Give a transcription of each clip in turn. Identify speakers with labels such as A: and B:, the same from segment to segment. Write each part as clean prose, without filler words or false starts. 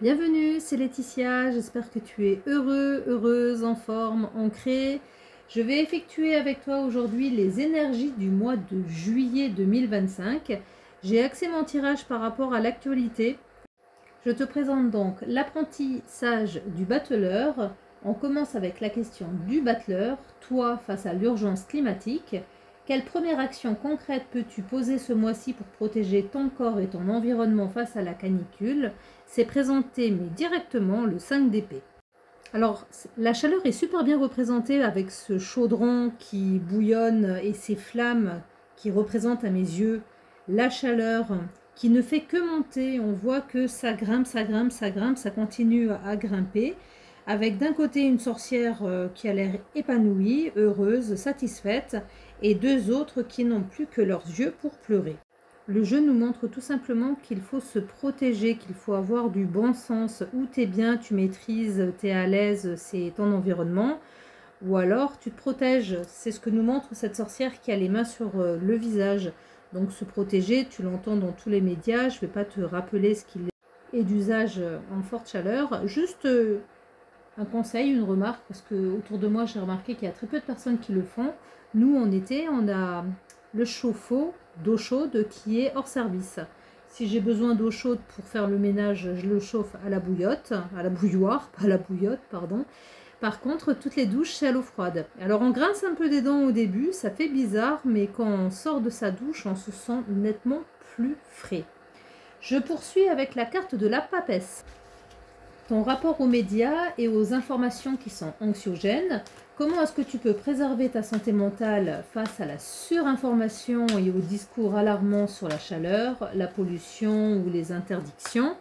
A: Bienvenue, c'est Laetitia, j'espère que tu es heureux, heureuse, en forme, ancrée. Je vais effectuer avec toi aujourd'hui les énergies du mois de juillet 2025. J'ai axé mon tirage par rapport à l'actualité. Je te présente donc l'apprentissage du battleur. On commence avec la question du battleur, toi face à l'urgence climatique. Quelle première action concrète peux-tu poser ce mois-ci pour protéger ton corps et ton environnement face à la canicule? C'est présenté mais directement le 5 d'épée. Alors la chaleur est super bien représentée avec ce chaudron qui bouillonne et ces flammes qui représentent à mes yeux la chaleur qui ne fait que monter. On voit que ça grimpe, ça grimpe, ça grimpe, ça continue à grimper. Avec d'un côté une sorcière qui a l'air épanouie, heureuse, satisfaite, et deux autres qui n'ont plus que leurs yeux pour pleurer. Le jeu nous montre tout simplement qu'il faut se protéger, qu'il faut avoir du bon sens. Où tu es bien, tu maîtrises, tu es à l'aise, c'est ton environnement. Ou alors tu te protèges. C'est ce que nous montre cette sorcière qui a les mains sur le visage. Donc se protéger, tu l'entends dans tous les médias. Je ne vais pas te rappeler ce qu'il est d'usage en forte chaleur. Juste un conseil, une remarque, parce que autour de moi j'ai remarqué qu'il y a très peu de personnes qui le font. Nous en été, on a le chauffe-eau d'eau chaude qui est hors service. Si j'ai besoin d'eau chaude pour faire le ménage, je le chauffe à la bouillotte, à la bouilloire, pas à la bouillotte, pardon. Par contre, toutes les douches, c'est à l'eau froide. Alors on grince un peu des dents au début, ça fait bizarre, mais quand on sort de sa douche, on se sent nettement plus frais. Je poursuis avec la carte de la papesse. Ton rapport aux médias et aux informations qui sont anxiogènes. Comment est-ce que tu peux préserver ta santé mentale face à la surinformation et aux discours alarmants sur la chaleur, la pollution ou les interdictions?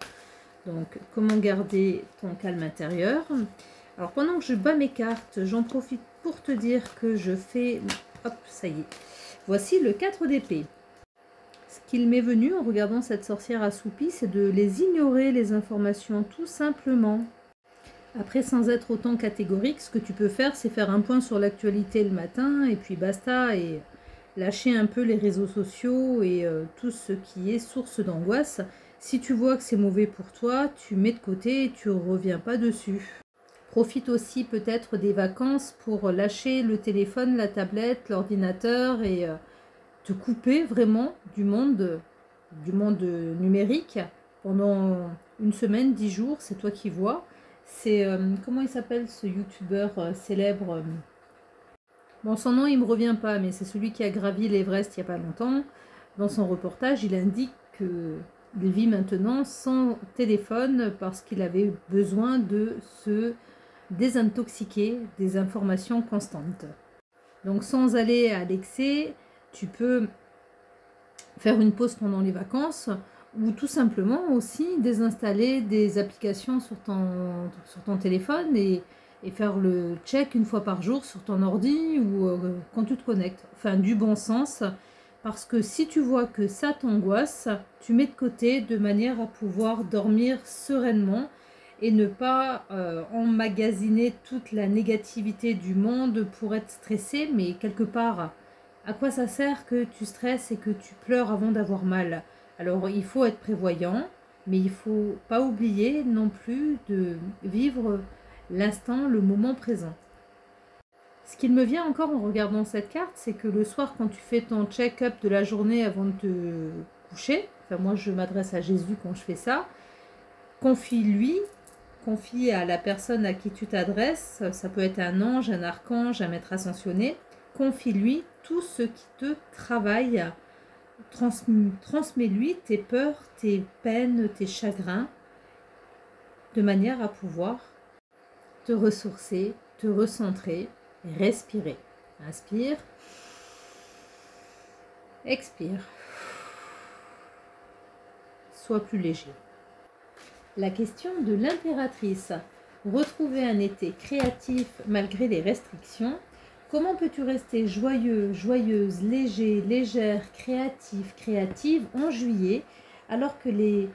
A: Donc, comment garder ton calme intérieur? Alors, pendant que je bats mes cartes, j'en profite pour te dire que je fais... Hop, ça y est. Voici le 4 d'épée. Ce qu'il m'est venu en regardant cette sorcière assoupie, c'est de les ignorer, les informations, tout simplement. Après, sans être autant catégorique, ce que tu peux faire, c'est faire un point sur l'actualité le matin, et puis basta, et lâcher un peu les réseaux sociaux et tout ce qui est source d'angoisse. Si tu vois que c'est mauvais pour toi, tu mets de côté et tu ne reviens pas dessus. Profite aussi peut-être des vacances pour lâcher le téléphone, la tablette, l'ordinateur et te couper vraiment du monde numérique pendant une semaine, 10 jours, c'est toi qui vois. C'est, comment il s'appelle ce youtubeur célèbre Bon, son nom, il ne me revient pas, mais c'est celui qui a gravi l'Everest il n'y a pas longtemps. Dans son reportage, il indique qu'il vit maintenant sans téléphone parce qu'il avait besoin de se désintoxiquer des informations constantes. Donc, sans aller à l'excès, tu peux faire une pause pendant les vacances ou tout simplement aussi désinstaller des applications sur ton téléphone et faire le check une fois par jour sur ton ordi ou quand tu te connectes. Enfin, du bon sens, parce que si tu vois que ça t'angoisse, tu mets de côté de manière à pouvoir dormir sereinement et ne pas emmagasiner toute la négativité du monde pour être stressé, mais quelque part, à quoi ça sert que tu stresses et que tu pleures avant d'avoir mal? Alors il faut être prévoyant, mais il ne faut pas oublier non plus de vivre l'instant, le moment présent. Ce qu'il me vient encore en regardant cette carte, c'est que le soir, quand tu fais ton check-up de la journée avant de te coucher, enfin moi je m'adresse à Jésus quand je fais ça, confie à la personne à qui tu t'adresses, ça peut être un ange, un archange, un maître ascensionné, confie-lui tout ce qui te travaille, transmets-lui tes peurs, tes peines, tes chagrins, de manière à pouvoir te ressourcer, te recentrer, respirer. Inspire, expire, sois plus léger. La question de l'impératrice. Retrouver un été créatif malgré les restrictions. Comment peux-tu rester joyeux, joyeuse, léger, légère, créatif, créative en juillet alors que les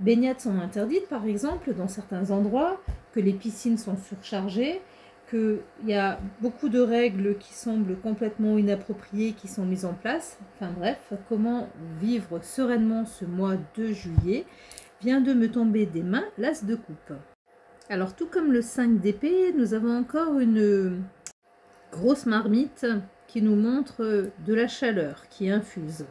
A: baignades sont interdites par exemple dans certains endroits, que les piscines sont surchargées, qu'il y a beaucoup de règles qui semblent complètement inappropriées qui sont mises en place. Enfin bref, comment vivre sereinement ce mois de juillet? vient de me tomber des mains l'as de coupe. Alors tout comme le 5 d'épée, nous avons encore une grosse marmite qui nous montre de la chaleur qui infuse.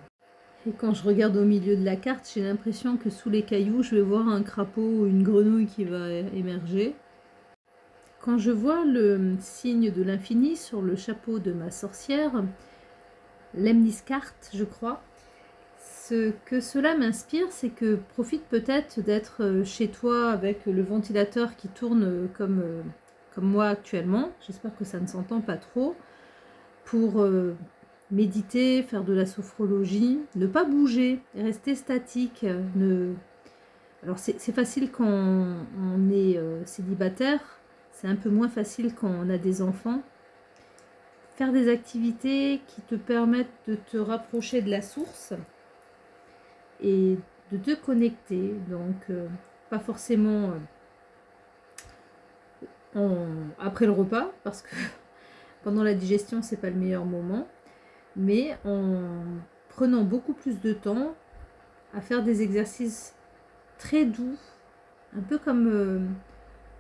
A: Et quand je regarde au milieu de la carte, j'ai l'impression que sous les cailloux, je vais voir un crapaud ou une grenouille qui va émerger. Quand je vois le signe de l'infini sur le chapeau de ma sorcière, l'Emniscarte, je crois, ce que cela m'inspire, c'est que profite peut-être d'être chez toi avec le ventilateur qui tourne comme moi actuellement. J'espère que ça ne s'entend pas trop. Pour méditer, faire de la sophrologie, ne pas bouger, rester statique. Alors c'est facile quand on est célibataire, c'est un peu moins facile quand on a des enfants. Faire des activités qui te permettent de te rapprocher de la source et de te connecter. Donc pas forcément après le repas, parce que pendant la digestion c'est pas le meilleur moment, mais en prenant beaucoup plus de temps à faire des exercices très doux, un peu comme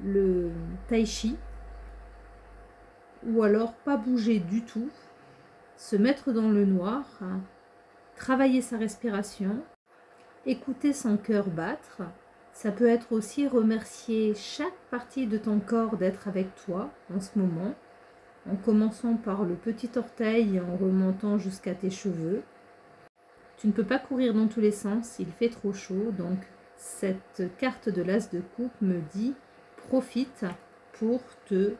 A: le tai chi, ou alors pas bouger du tout, se mettre dans le noir, hein, travailler sa respiration, écouter son cœur battre. Ça peut être aussi remercier chaque partie de ton corps d'être avec toi en ce moment, en commençant par le petit orteil et en remontant jusqu'à tes cheveux. Tu ne peux pas courir dans tous les sens, il fait trop chaud, donc cette carte de l'as de coupe me dit profite pour te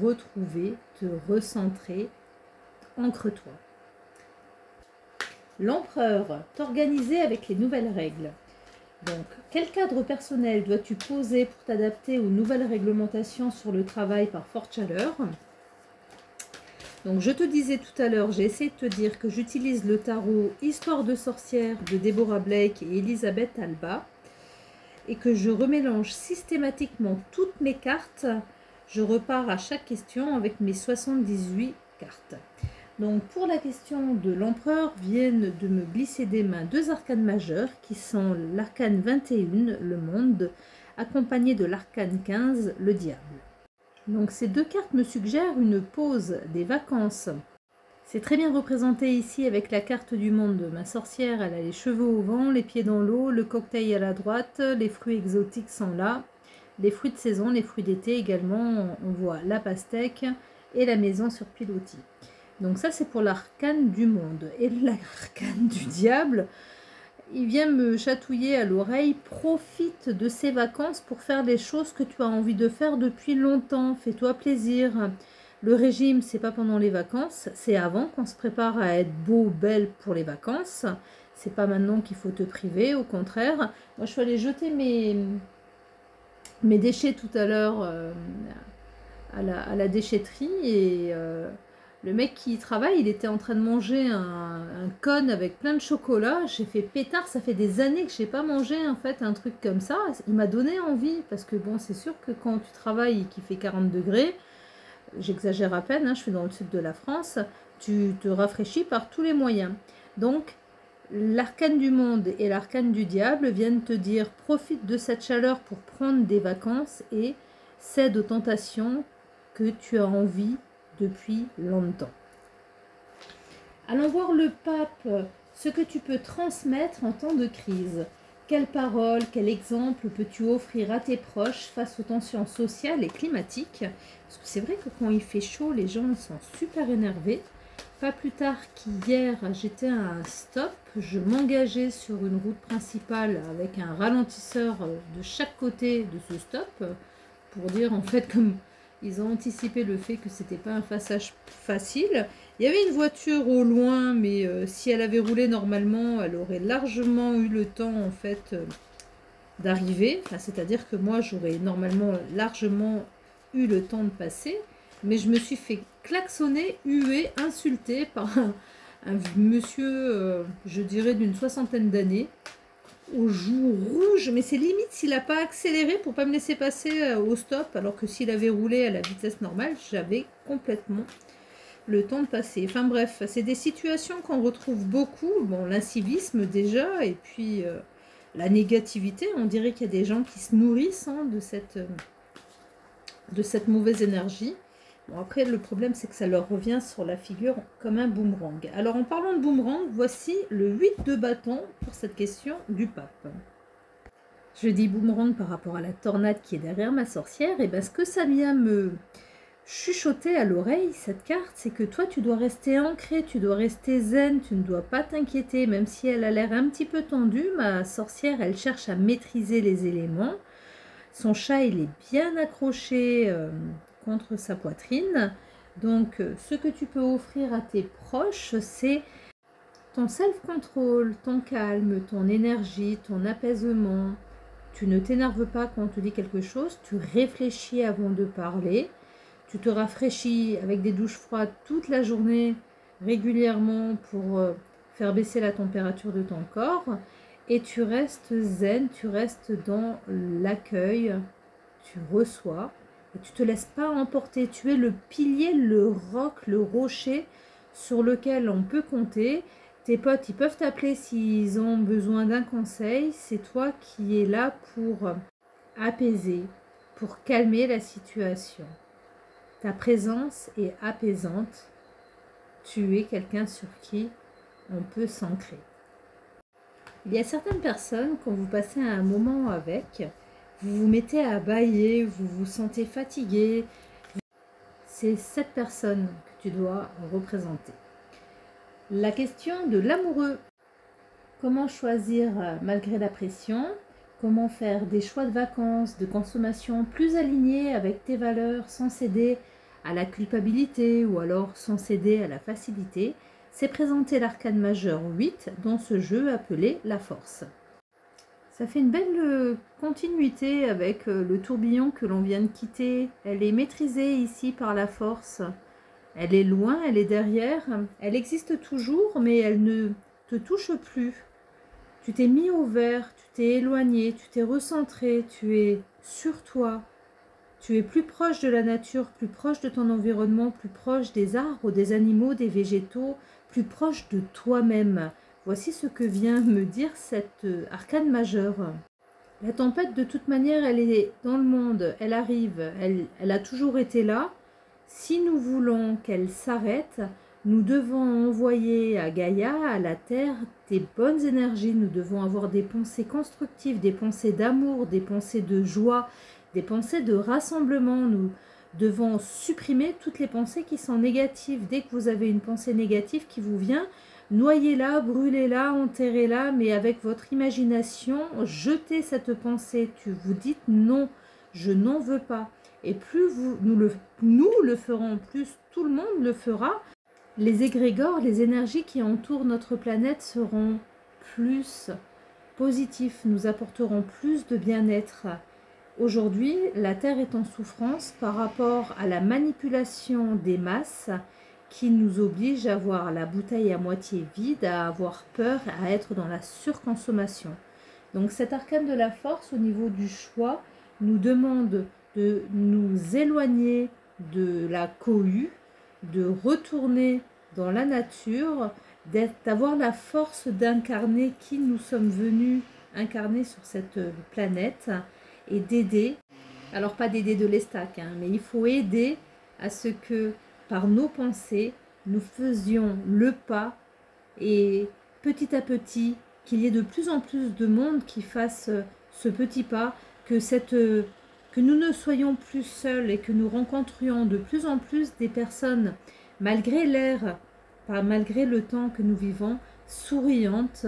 A: retrouver, te recentrer, ancre-toi. L'empereur, t'organiser avec les nouvelles règles. Donc, quel cadre personnel dois-tu poser pour t'adapter aux nouvelles réglementations sur le travail par forte chaleur? Donc, je te disais tout à l'heure, j'ai essayé de te dire que j'utilise le tarot Histoire de sorcière de Deborah Blake et Elisabeth Alba et que je remélange systématiquement toutes mes cartes. Je repars à chaque question avec mes 78 cartes. Donc pour la question de l'empereur, viennent de me glisser des mains deux arcanes majeures qui sont l'arcane 21, le monde, accompagné de l'arcane 15, le diable. Donc ces deux cartes me suggèrent une pause, des vacances. C'est très bien représenté ici avec la carte du monde. Ma sorcière, elle a les cheveux au vent, les pieds dans l'eau, le cocktail à la droite, les fruits exotiques sont là, les fruits de saison, les fruits d'été également, on voit la pastèque et la maison sur pilotis. Donc ça c'est pour l'arcane du monde. Et l'arcane du diable, il vient me chatouiller à l'oreille. Profite de ces vacances pour faire les choses que tu as envie de faire depuis longtemps. Fais-toi plaisir. Le régime, c'est pas pendant les vacances, c'est avant qu'on se prépare à être beau, belle pour les vacances. C'est pas maintenant qu'il faut te priver, au contraire. Moi, je suis allée jeter mes déchets tout à l'heure à la déchetterie et le mec qui y travaille, il était en train de manger un cône avec plein de chocolat. J'ai fait pétard, ça fait des années que j'ai pas mangé en fait un truc comme ça. Il m'a donné envie parce que bon, c'est sûr que quand tu travailles et qu'il fait 40 degrés, j'exagère à peine, hein, je suis dans le sud de la France, tu te rafraîchis par tous les moyens. Donc, l'arcane du monde et l'arcane du diable viennent te dire profite de cette chaleur pour prendre des vacances et cède aux tentations que tu as envie depuis longtemps. Allons voir le pape, ce que tu peux transmettre en temps de crise. Quelles paroles, quel exemple peux-tu offrir à tes proches face aux tensions sociales et climatiques? Parce que c'est vrai que quand il fait chaud, les gens sont super énervés. Pas plus tard qu'hier, j'étais à un stop. Je m'engageais sur une route principale avec un ralentisseur de chaque côté de ce stop. Pour dire en fait comme ils ont anticipé le fait que c'était pas un passage facile. Il y avait une voiture au loin, mais si elle avait roulé normalement, elle aurait largement eu le temps en fait d'arriver. Enfin, c'est-à-dire que moi, j'aurais normalement largement eu le temps de passer, mais je me suis fait klaxonner, huer, insulter par un monsieur, je dirais d'une 60aine d'années, aux joues rouges, mais c'est limite s'il n'a pas accéléré pour pas me laisser passer au stop, alors que s'il avait roulé à la vitesse normale, j'avais complètement le temps de passer. Enfin bref, c'est des situations qu'on retrouve beaucoup. Bon, l'incivisme déjà, et puis la négativité. On dirait qu'il y a des gens qui se nourrissent hein, de cette mauvaise énergie. Bon, après, le problème, c'est que ça leur revient sur la figure comme un boomerang. Alors, en parlant de boomerang, voici le 8 de bâton pour cette question du pape. Je dis boomerang par rapport à la tornade qui est derrière ma sorcière. Et bien, ce que ça vient me chuchoter à l'oreille, cette carte, c'est que toi, tu dois rester ancré, tu dois rester zen, tu ne dois pas t'inquiéter, même si elle a l'air un petit peu tendue. Ma sorcière, elle cherche à maîtriser les éléments. Son chat, il est bien accroché contre sa poitrine. Donc, ce que tu peux offrir à tes proches, c'est ton self-control, ton calme, ton énergie, ton apaisement. Tu ne t'énerves pas quand on te dit quelque chose, tu réfléchis avant de parler. Tu te rafraîchis avec des douches froides toute la journée régulièrement pour faire baisser la température de ton corps. Et tu restes zen, tu restes dans l'accueil, tu reçois et tu ne te laisses pas emporter. Tu es le pilier, le roc, le rocher sur lequel on peut compter. Tes potes, ils peuvent t'appeler s'ils ont besoin d'un conseil. C'est toi qui es là pour apaiser, pour calmer la situation. Ta présence est apaisante. Tu es quelqu'un sur qui on peut s'ancrer. Il y a certaines personnes, quand vous passez un moment avec, vous vous mettez à bâiller, vous vous sentez fatigué. C'est cette personne que tu dois représenter. La question de l'amoureux. Comment choisir malgré la pression? Comment faire des choix de vacances, de consommation plus alignés avec tes valeurs sans céder à la culpabilité ou alors sans céder à la facilité? C'est présenter l'arcane majeur 8 dans ce jeu appelé la force. Ça fait une belle continuité avec le tourbillon que l'on vient de quitter. Elle est maîtrisée ici par la force. Elle est loin, elle est derrière. Elle existe toujours, mais elle ne te touche plus. Tu t'es mis au vert, tu t'es éloigné, tu t'es recentré, tu es sur toi. Tu es plus proche de la nature, plus proche de ton environnement, plus proche des arbres, des animaux, des végétaux, plus proche de toi-même. Voici ce que vient me dire cette arcane majeure. La tempête, de toute manière, elle est dans le monde, elle arrive, elle a toujours été là. Si nous voulons qu'elle s'arrête, nous devons envoyer à Gaïa, à la Terre, des bonnes énergies. Nous devons avoir des pensées constructives, des pensées d'amour, des pensées de joie, des pensées de rassemblement. Nous devons supprimer toutes les pensées qui sont négatives. Dès que vous avez une pensée négative qui vous vient, noyez-la, brûlez-la, enterrez-la, mais avec votre imagination, jetez cette pensée. Vous dites non, je n'en veux pas. Et plus nous le ferons, plus tout le monde le fera. Les égrégores, les énergies qui entourent notre planète seront plus positifs, nous apporteront plus de bien-être. Aujourd'hui, la Terre est en souffrance par rapport à la manipulation des masses qui nous oblige à voir la bouteille à moitié vide, à avoir peur, à être dans la surconsommation. Donc cet arcane de la force au niveau du choix nous demande de nous éloigner de la cohue, de retourner dans la nature, d'avoir la force d'incarner qui nous sommes venus incarner sur cette planète et d'aider, alors pas d'aider de l'estac, hein, mais il faut aider à ce que par nos pensées, nous faisions le pas et petit à petit, qu'il y ait de plus en plus de monde qui fasse ce petit pas, que nous ne soyons plus seuls et que nous rencontrions de plus en plus des personnes, malgré l'air, malgré le temps que nous vivons, souriantes,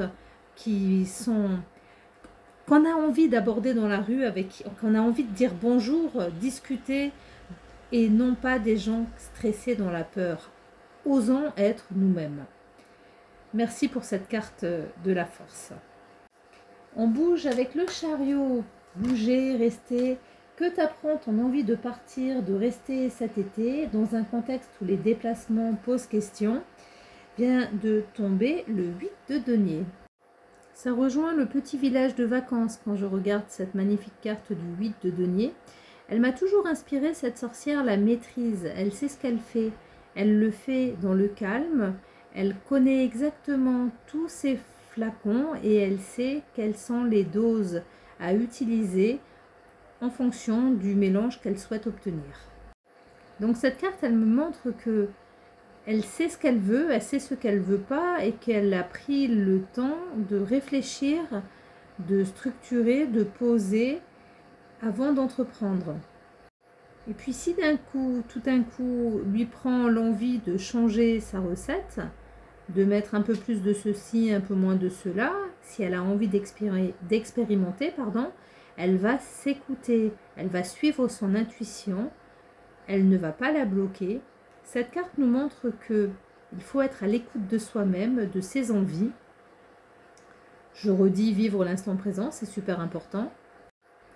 A: qu'on a envie d'aborder dans la rue, qu'on a envie de dire bonjour, discuter, et non pas des gens stressés dans la peur. Osons être nous-mêmes. Merci pour cette carte de la force. On bouge avec le chariot. Bouger, rester. Que t'apprend ton envie de partir, de rester cet été, dans un contexte où les déplacements posent question? Vient de tomber le 8 de denier. Ça rejoint le petit village de vacances quand je regarde cette magnifique carte du 8 de denier. Elle m'a toujours inspiré, cette sorcière la maîtrise, elle sait ce qu'elle fait. Elle le fait dans le calme, elle connaît exactement tous ses flacon et elle sait quelles sont les doses à utiliser en fonction du mélange qu'elle souhaite obtenir. Donc cette carte, elle me montre que elle sait ce qu'elle veut, elle sait ce qu'elle veut pas et qu'elle a pris le temps de réfléchir, de structurer, de poser avant d'entreprendre. Et puis si d'un coup, tout d'un coup, lui prend l'envie de changer sa recette, de mettre un peu plus de ceci, un peu moins de cela, si elle a envie d'expérimenter, elle va s'écouter, elle va suivre son intuition, elle ne va pas la bloquer. Cette carte nous montre que il faut être à l'écoute de soi-même, de ses envies. Je redis, vivre l'instant présent, c'est super important.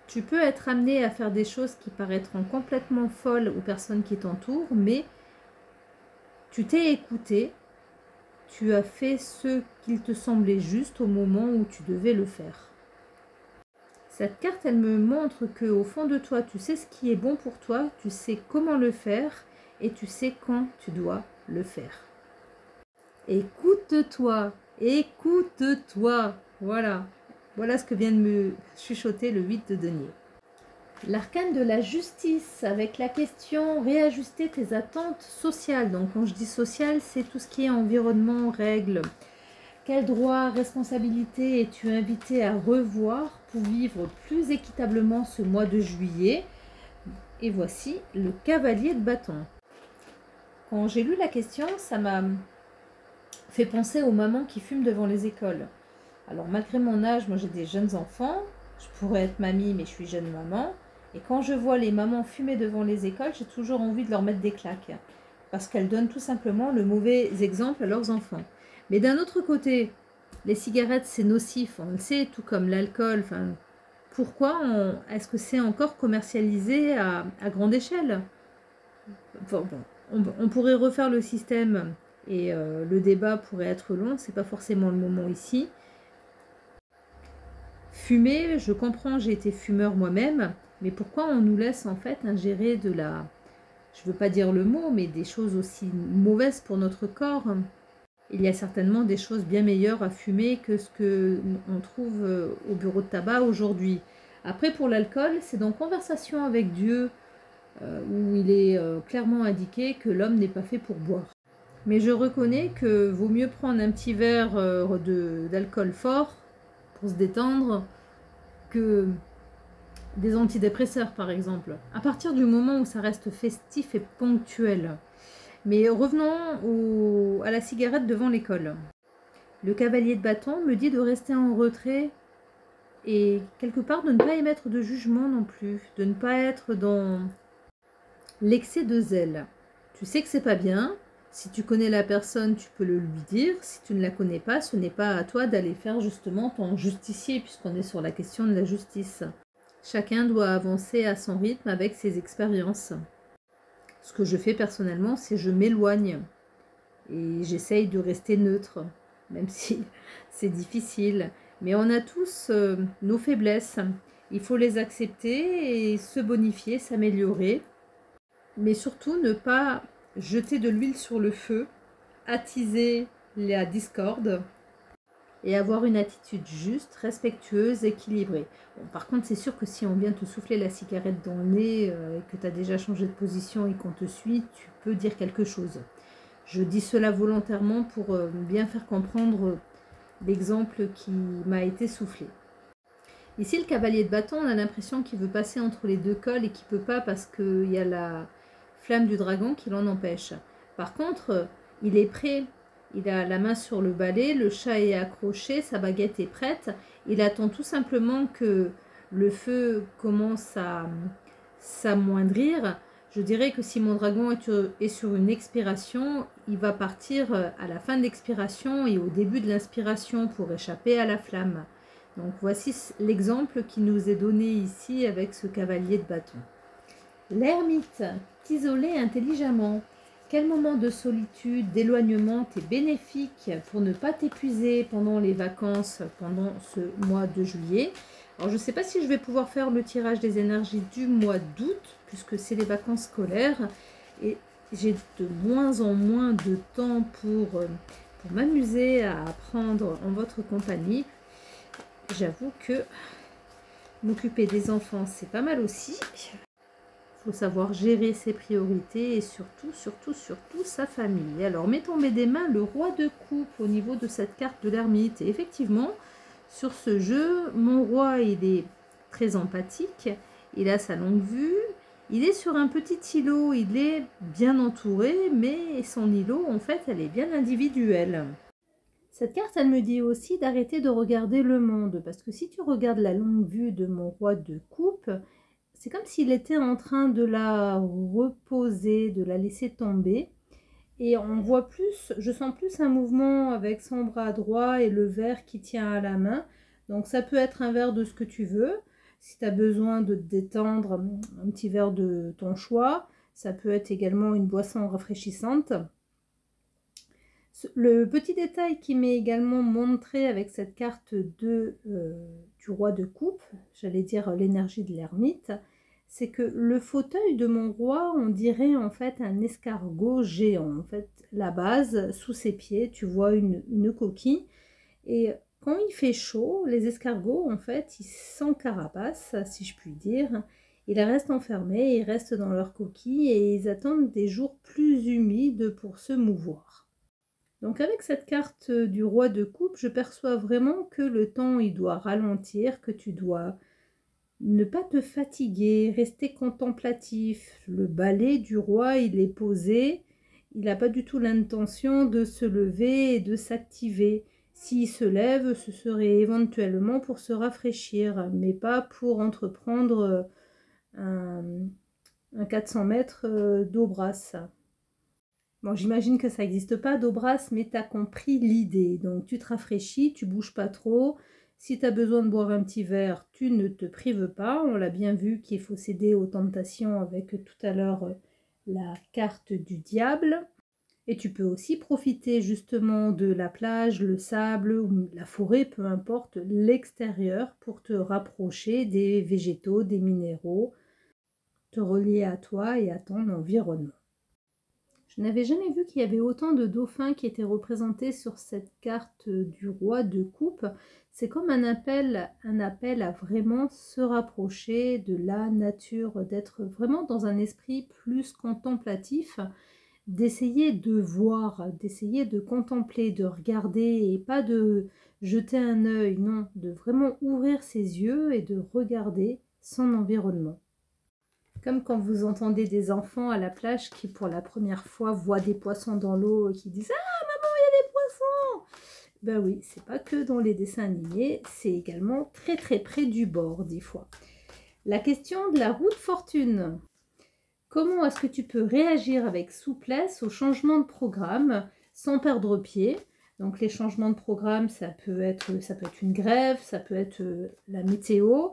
A: Tu peux être amené à faire des choses qui paraîtront complètement folles aux personnes qui t'entourent, mais tu t'es écouté, tu as fait ce qu'il te semblait juste au moment où tu devais le faire. Cette carte, elle me montre qu'au fond de toi, tu sais ce qui est bon pour toi, tu sais comment le faire et tu sais quand tu dois le faire. Écoute-toi, écoute-toi. Voilà. Voilà ce que vient de me chuchoter le 8 de denier. L'arcane de la justice avec la question réajuster tes attentes sociales. Donc quand je dis social, c'est tout ce qui est environnement, règles. Quels droits, responsabilités es-tu invité à revoir pour vivre plus équitablement ce mois de juillet? Et voici le cavalier de bâton. Quand j'ai lu la question, ça m'a fait penser aux mamans qui fument devant les écoles. Alors malgré mon âge, moi j'ai des jeunes enfants, je pourrais être mamie mais je suis jeune maman. Et quand je vois les mamans fumer devant les écoles, j'ai toujours envie de leur mettre des claques. Parce qu'elles donnent tout simplement le mauvais exemple à leurs enfants. Mais d'un autre côté, les cigarettes c'est nocif, on le sait, tout comme l'alcool. Enfin, pourquoi est-ce que c'est encore commercialisé à grande échelle? Enfin, bon, on pourrait refaire le système et le débat pourrait être long, c'est pas forcément le moment ici. Fumer, je comprends, j'ai été fumeur moi-même, mais pourquoi on nous laisse en fait ingérer de la, je veux pas dire le mot, mais des choses aussi mauvaises pour notre corps? Il y a certainement des choses bien meilleures à fumer que ce que on trouve au bureau de tabac aujourd'hui. Après, pour l'alcool, c'est dans Conversation avec Dieu où il est clairement indiqué que l'homme n'est pas fait pour boire. Mais je reconnais que vaut mieux prendre un petit verre d'alcool fort pour se détendre que des antidépresseurs par exemple. À partir du moment où ça reste festif et ponctuel. Mais revenons à la cigarette devant l'école. Le cavalier de bâton me dit de rester en retrait et quelque part de ne pas émettre de jugement non plus, de ne pas être dans l'excès de zèle. Tu sais que c'est pas bien. Si tu connais la personne, tu peux le lui dire. Si tu ne la connais pas, ce n'est pas à toi d'aller faire justement ton justicier, puisqu'on est sur la question de la justice. Chacun doit avancer à son rythme avec ses expériences. Ce que je fais personnellement, c'est je m'éloigne et j'essaye de rester neutre, même si c'est difficile. Mais on a tous nos faiblesses. Il faut les accepter et se bonifier, s'améliorer. Mais surtout ne pas jeter de l'huile sur le feu, attiser la discorde et avoir une attitude juste, respectueuse, équilibrée. Bon, par contre, c'est sûr que si on vient te souffler la cigarette dans le nez et que tu as déjà changé de position et qu'on te suit, tu peux dire quelque chose. Je dis cela volontairement pour bien faire comprendre l'exemple qui m'a été soufflé. Ici, le cavalier de bâton, on a l'impression qu'il veut passer entre les deux cols et qu'il ne peut pas parce qu'il y a la flamme du dragon qui l'en empêche. Par contre, il est prêt. Il a la main sur le balai, le chat est accroché, sa baguette est prête. Il attend tout simplement que le feu commence à s'amoindrir. Je dirais que si mon dragon est sur une expiration, il va partir à la fin de l'expiration et au début de l'inspiration pour échapper à la flamme. Donc voici l'exemple qui nous est donné ici avec ce cavalier de bâton. L'ermite, t'isoler intelligemment. Quel moment de solitude, d'éloignement t'est bénéfique pour ne pas t'épuiser pendant les vacances, pendant ce mois de juillet? Alors je ne sais pas si je vais pouvoir faire le tirage des énergies du mois d'août, puisque c'est les vacances scolaires, et j'ai de moins en moins de temps pour m'amuser à apprendre en votre compagnie. J'avoue que m'occuper des enfants, c'est pas mal aussi. Il faut savoir gérer ses priorités et surtout sa famille. Alors, m'est tombé des mains le roi de coupe au niveau de cette carte de l'ermite. Et effectivement, sur ce jeu, mon roi, il est très empathique. Il a sa longue vue. Il est sur un petit îlot. Il est bien entouré, mais son îlot, en fait, elle est bien individuelle. Cette carte, elle me dit aussi d'arrêter de regarder le monde. Parce que si tu regardes la longue vue de mon roi de coupe, c'est comme s'il était en train de la reposer, de la laisser tomber. Et on voit plus, je sens plus un mouvement avec son bras droit et le verre qui tient à la main. Donc ça peut être un verre de ce que tu veux. Si tu as besoin de te détendre, un petit verre de ton choix. Ça peut être également une boisson rafraîchissante. Le petit détail qui m'est également montré avec cette carte du roi de coupe, j'allais dire l'énergie de l'ermite, c'est que le fauteuil de mon roi, on dirait en fait un escargot géant. En fait, la base, sous ses pieds, tu vois une coquille. Et quand il fait chaud, les escargots, en fait, ils sans carapace, si je puis dire. Ils restent enfermés, ils restent dans leur coquille et ils attendent des jours plus humides pour se mouvoir. Donc avec cette carte du roi de coupe, je perçois vraiment que le temps, il doit ralentir, que tu dois ne pas te fatiguer, rester contemplatif. Le balai du roi, il est posé. Il n'a pas du tout l'intention de se lever et de s'activer. S'il se lève, ce serait éventuellement pour se rafraîchir, mais pas pour entreprendre un 400 mètres d'eau brasse. Bon, j'imagine que ça n'existe pas d'eau brasse, mais tu as compris l'idée. Donc, tu te rafraîchis, tu bouges pas trop. Si tu as besoin de boire un petit verre, tu ne te prives pas. On l'a bien vu qu'il faut céder aux tentations avec tout à l'heure la carte du diable. Et tu peux aussi profiter justement de la plage, le sable ou la forêt, peu importe, l'extérieur pour te rapprocher des végétaux, des minéraux, te relier à toi et à ton environnement. Je n'avais jamais vu qu'il y avait autant de dauphins qui étaient représentés sur cette carte du roi de coupe. C'est comme un appel à vraiment se rapprocher de la nature, d'être vraiment dans un esprit plus contemplatif, d'essayer de voir, d'essayer de contempler, de regarder et pas de jeter un œil, non, de vraiment ouvrir ses yeux et de regarder son environnement. Comme quand vous entendez des enfants à la plage qui pour la première fois voient des poissons dans l'eau et qui disent « Ah maman, il y a des poissons !» Ben oui, c'est pas que dans les dessins animés, c'est également très très près du bord des fois. La question de la roue de fortune. Comment est-ce que tu peux réagir avec souplesse au changement de programme sans perdre pied? Donc les changements de programme, ça peut être une grève, ça peut être la météo.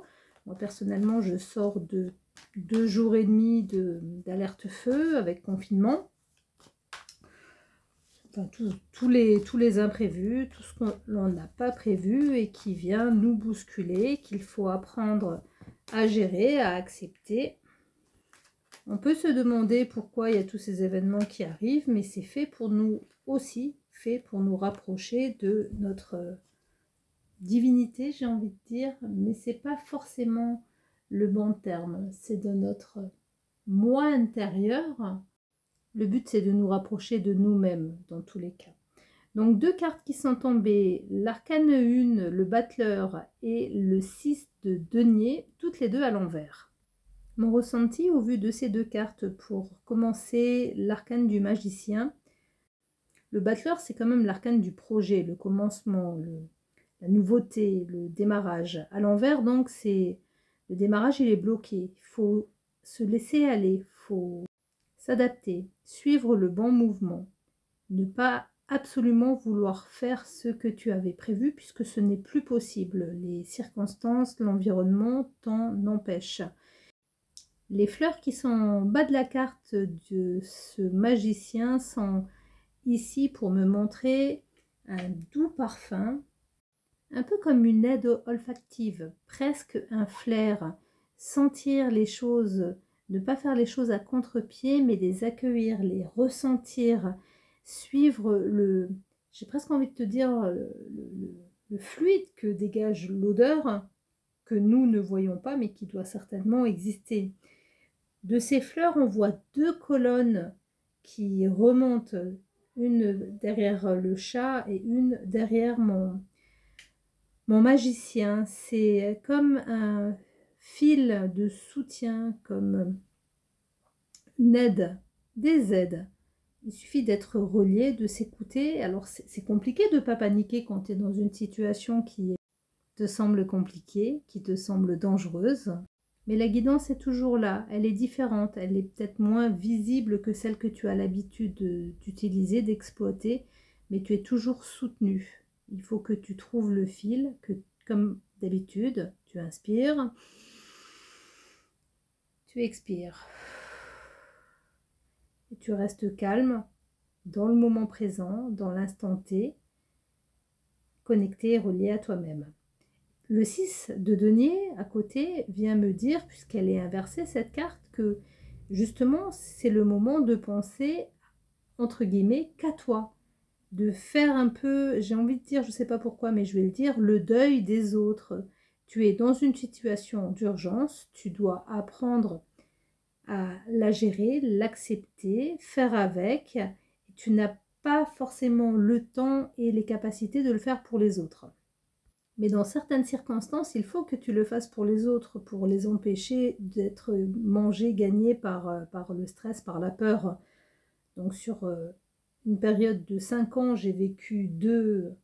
A: Moi personnellement, je sors de 2 jours et demi d'alerte feu avec confinement. Enfin, tous les imprévus, tout ce qu'on n'a pas prévu et qui vient nous bousculer, qu'il faut apprendre à gérer, à accepter. On peut se demander pourquoi il y a tous ces événements qui arrivent, mais c'est fait pour nous aussi, fait pour nous rapprocher de notre divinité, j'ai envie de dire, mais c'est pas forcément le bon terme, c'est de notre moi intérieur. Le but, c'est de nous rapprocher de nous-mêmes dans tous les cas. Donc, 2 cartes qui sont tombées, l'arcane 1, le battleur et le 6 de denier, toutes les deux à l'envers. Mon ressenti au vu de ces 2 cartes pour commencer l'arcane du magicien, le battleur, c'est quand même l'arcane du projet, le commencement, la nouveauté, le démarrage. À l'envers, donc, c'est le démarrage, il est bloqué. Il faut se laisser aller, il faut s'adapter, suivre le bon mouvement, ne pas absolument vouloir faire ce que tu avais prévu puisque ce n'est plus possible. Les circonstances, l'environnement t'en empêchent. Les fleurs qui sont en bas de la carte de ce magicien sont ici pour me montrer un doux parfum, un peu comme une aide olfactive, presque un flair, sentir les choses, ne pas faire les choses à contre-pied, mais les accueillir, les ressentir, suivre j'ai presque envie de te dire, le fluide que dégage l'odeur, que nous ne voyons pas, mais qui doit certainement exister. De ces fleurs, on voit 2 colonnes qui remontent, une derrière le chat et une derrière mon magicien. C'est comme un fil de soutien, comme une aide, des aides. Il suffit d'être relié, de s'écouter. Alors c'est compliqué de ne pas paniquer quand tu es dans une situation qui te semble compliquée, qui te semble dangereuse. Mais la guidance est toujours là, elle est différente, elle est peut-être moins visible que celle que tu as l'habitude d'utiliser, d'exploiter, mais tu es toujours soutenu. Il faut que tu trouves le fil, que comme d'habitude, tu inspires, tu expires. Et tu restes calme dans le moment présent, dans l'instant T, connecté et relié à toi-même. Le 6 de denier à côté vient me dire, puisqu'elle est inversée cette carte, que justement c'est le moment de penser entre guillemets qu'à toi, de faire un peu, j'ai envie de dire, je ne sais pas pourquoi, mais je vais le dire, le deuil des autres. Tu es dans une situation d'urgence, tu dois apprendre à la gérer, l'accepter, faire avec. Tu n'as pas forcément le temps et les capacités de le faire pour les autres. Mais dans certaines circonstances, il faut que tu le fasses pour les autres, pour les empêcher d'être mangés, gagnés par le stress, par la peur. Donc sur une période de 5 ans, j'ai vécu 2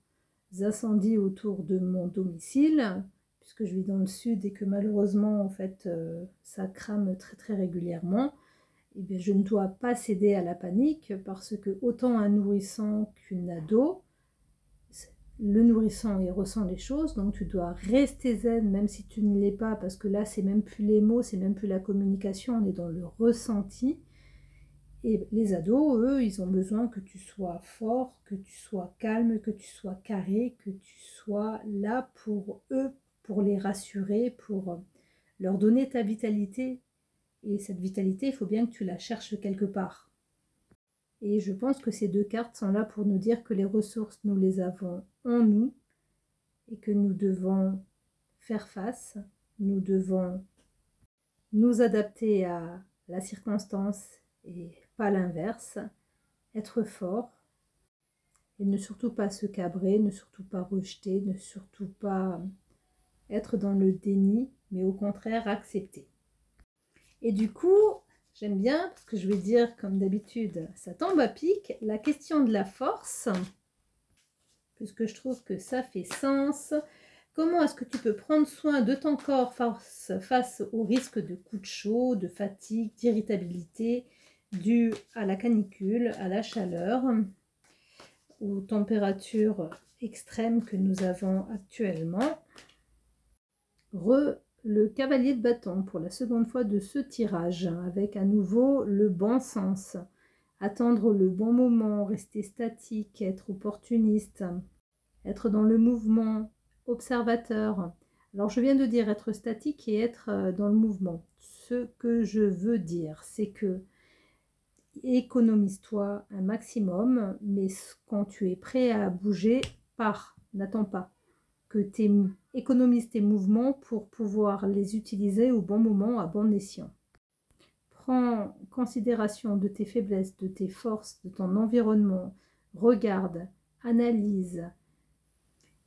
A: incendies autour de mon domicile, puisque je vis dans le sud et que malheureusement, en fait, ça crame très très régulièrement. Et bien, je ne dois pas céder à la panique parce que autant un nourrisson qu'une ado, le nourrisson il ressent les choses, donc tu dois rester zen même si tu ne l'es pas, parce que là c'est même plus les mots, c'est même plus la communication, on est dans le ressenti. Et les ados, eux, ils ont besoin que tu sois fort, que tu sois calme, que tu sois carré, que tu sois là pour eux, pour les rassurer, pour leur donner ta vitalité. Et cette vitalité, il faut bien que tu la cherches quelque part. Et je pense que ces 2 cartes sont là pour nous dire que les ressources, nous les avons en nous et que nous devons faire face, nous devons nous adapter à la circonstance et pas l'inverse, être fort et ne surtout pas se cabrer, ne surtout pas rejeter, ne surtout pas être dans le déni, mais au contraire accepter. Et du coup, j'aime bien, parce que je vais dire, comme d'habitude, ça tombe à pic, la question de la force, puisque je trouve que ça fait sens. Comment est-ce que tu peux prendre soin de ton corps face au risque de coups de chaud, de fatigue, d'irritabilité due à la canicule, à la chaleur, aux températures extrêmes que nous avons actuellement? Le cavalier de bâton pour la seconde fois de ce tirage, avec à nouveau le bon sens. Attendre le bon moment, rester statique, être opportuniste, être dans le mouvement, observateur. Alors je viens de dire être statique et être dans le mouvement. Ce que je veux dire, c'est que économise-toi un maximum, mais quand tu es prêt à bouger, pars, n'attends pas. Que tu économises tes mouvements pour pouvoir les utiliser au bon moment, à bon escient. Prends considération de tes faiblesses, de tes forces, de ton environnement. Regarde, analyse.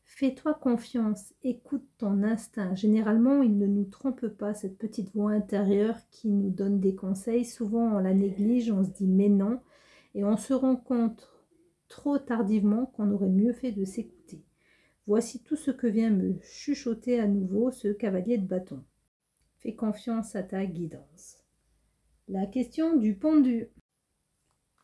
A: Fais-toi confiance, écoute ton instinct. Généralement, il ne nous trompe pas, cette petite voix intérieure qui nous donne des conseils. Souvent, on la néglige, on se dit mais non. Et on se rend compte trop tardivement qu'on aurait mieux fait de s'écouter. Voici tout ce que vient me chuchoter à nouveau ce cavalier de bâton. Fais confiance à ta guidance. La question du pendu.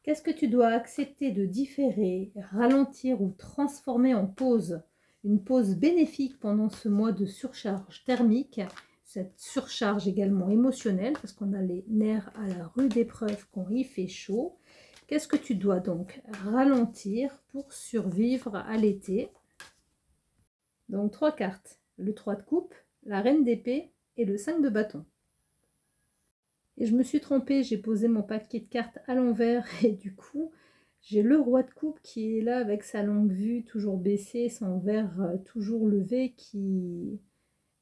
A: Qu'est-ce que tu dois accepter de différer, ralentir ou transformer en pause? Une pause bénéfique pendant ce mois de surcharge thermique, cette surcharge également émotionnelle, parce qu'on a les nerfs à la rude épreuve quand il fait chaud. Qu'est-ce que tu dois donc ralentir pour survivre à l'été? Donc 3 cartes, le 3 de coupe, la reine d'épée et le 5 de bâton. Et je me suis trompée, j'ai posé mon paquet de cartes à l'envers et du coup, J'ai le roi de coupe qui est là avec sa longue vue toujours baissée, son verre toujours levé, qui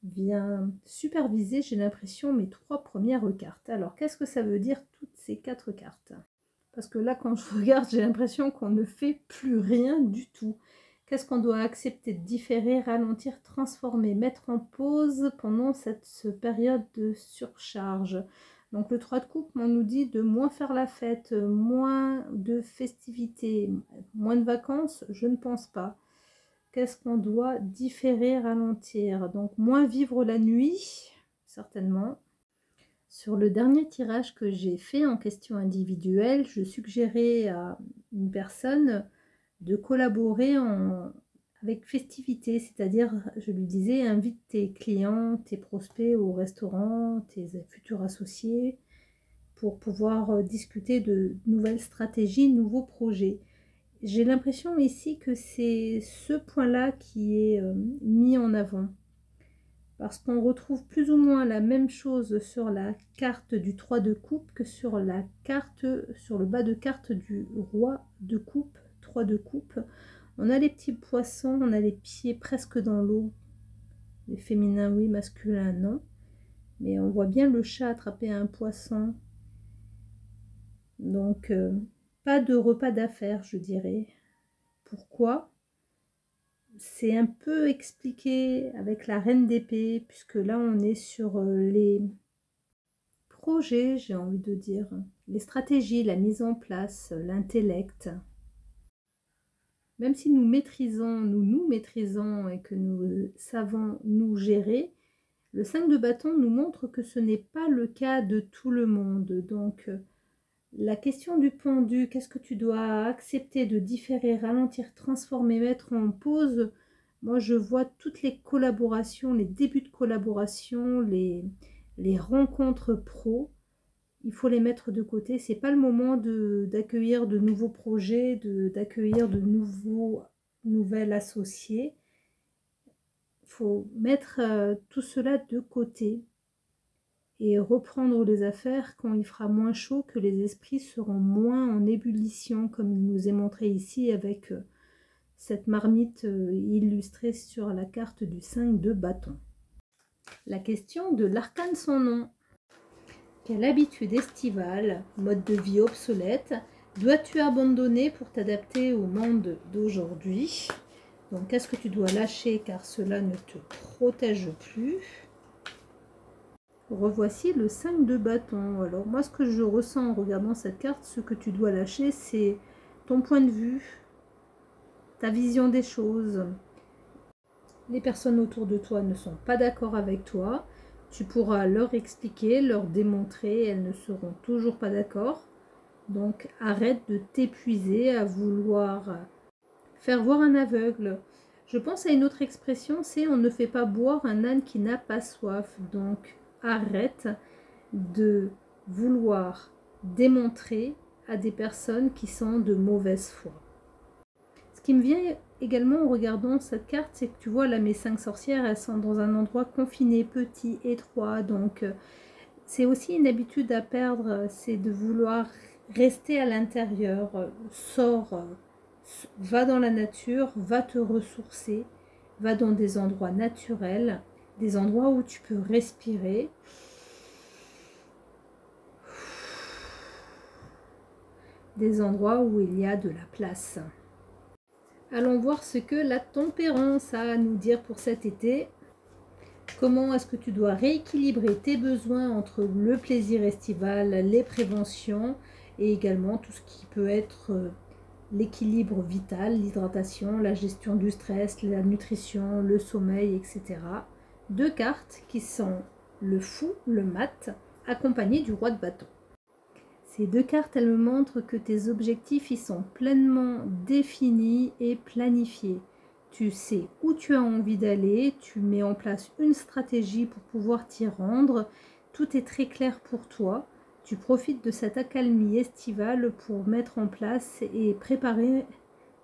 A: vient superviser, j'ai l'impression, mes 3 premières cartes. Alors, qu'est-ce que ça veut dire toutes ces 4 cartes? Parce que là, quand je regarde, j'ai l'impression qu'on ne fait plus rien du tout. Qu'est-ce qu'on doit accepter de différer, ralentir, transformer, mettre en pause pendant cette période de surcharge? Donc le 3 de coupe, on nous dit de moins faire la fête, moins de festivités, moins de vacances, je ne pense pas. Qu'est-ce qu'on doit différer, ralentir? Donc moins vivre la nuit, certainement. Sur le dernier tirage que j'ai fait en question individuelle, je suggérais à une personne de collaborer avec festivité, c'est-à-dire, je lui disais, invite tes clients, tes prospects au restaurant, tes futurs associés, pour pouvoir discuter de nouvelles stratégies, nouveaux projets. J'ai l'impression ici que c'est ce point-là qui est mis en avant. Parce qu'on retrouve plus ou moins la même chose sur la carte du 3 de coupe que sur la carte, sur le bas de carte du roi de coupe, 3 de coupe. On a les petits poissons, on a les pieds presque dans l'eau. Les féminins, oui, masculins, non. Mais on voit bien le chat attraper un poisson. Donc, pas de repas d'affaires, je dirais. Pourquoi? C'est un peu expliqué avec la reine d'épée, puisque là, on est sur les projets, j'ai envie de dire, les stratégies, la mise en place, l'intellect. Même si nous maîtrisons, nous maîtrisons et que nous savons nous gérer, le 5 de bâton nous montre que ce n'est pas le cas de tout le monde. Donc, la question du pendu, qu'est-ce que tu dois accepter de différer, ralentir, transformer, mettre en pause? Moi, je vois toutes les collaborations, les débuts de collaboration, les rencontres pro. Il faut les mettre de côté. C'est pas le moment d'accueillir de nouveaux projets, d'accueillir de nouvelles associés. Il faut mettre tout cela de côté et reprendre les affaires quand il fera moins chaud, que les esprits seront moins en ébullition, comme il nous est montré ici avec cette marmite illustrée sur la carte du 5 de bâton. La question de l'arcane sans nom. Quelle habitude estivale, mode de vie obsolète, dois-tu abandonner pour t'adapter au monde d'aujourd'hui? Donc, qu'est-ce que tu dois lâcher car cela ne te protège plus? Revoici le 5 de bâton. Alors moi, ce que je ressens en regardant cette carte, ce que tu dois lâcher, c'est ton point de vue, ta vision des choses. Les personnes autour de toi ne sont pas d'accord avec toi. Tu pourras leur expliquer, leur démontrer, elles ne seront toujours pas d'accord. Donc arrête de t'épuiser à vouloir faire voir un aveugle. Je pense à une autre expression, c'est on ne fait pas boire un âne qui n'a pas soif. Donc arrête de vouloir démontrer à des personnes qui sont de mauvaise foi. Ce qui me vient également en regardant cette carte, c'est que tu vois là, mes 5 sorcières, elles sont dans un endroit confiné, petit, étroit. Donc c'est aussi une habitude à perdre, c'est de vouloir rester à l'intérieur. Sors, va dans la nature, va te ressourcer, va dans des endroits naturels, des endroits où tu peux respirer. Des endroits où il y a de la place. Allons voir ce que la tempérance a à nous dire pour cet été. Comment est-ce que tu dois rééquilibrer tes besoins entre le plaisir estival, les préventions et également tout ce qui peut être l'équilibre vital, l'hydratation, la gestion du stress, la nutrition, le sommeil, etc. 2 cartes qui sont le fou, le mat, accompagné du roi de bâton. Ces 2 cartes, elles me montrent que tes objectifs ils sont pleinement définis et planifiés. Tu sais où tu as envie d'aller, tu mets en place une stratégie pour pouvoir t'y rendre. Tout est très clair pour toi. Tu profites de cette accalmie estivale pour mettre en place et préparer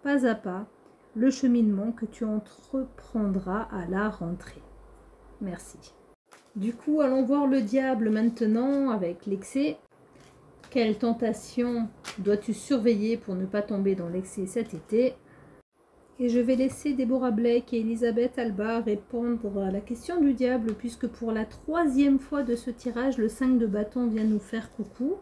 A: pas à pas le cheminement que tu entreprendras à la rentrée. Merci. Du coup, allons voir le diable maintenant avec l'excès. Quelle tentation dois-tu surveiller pour ne pas tomber dans l'excès cet été? Et je vais laisser Deborah Blake et Elisabeth Alba répondre à la question du diable, puisque pour la 3e fois de ce tirage, le 5 de bâton vient nous faire coucou.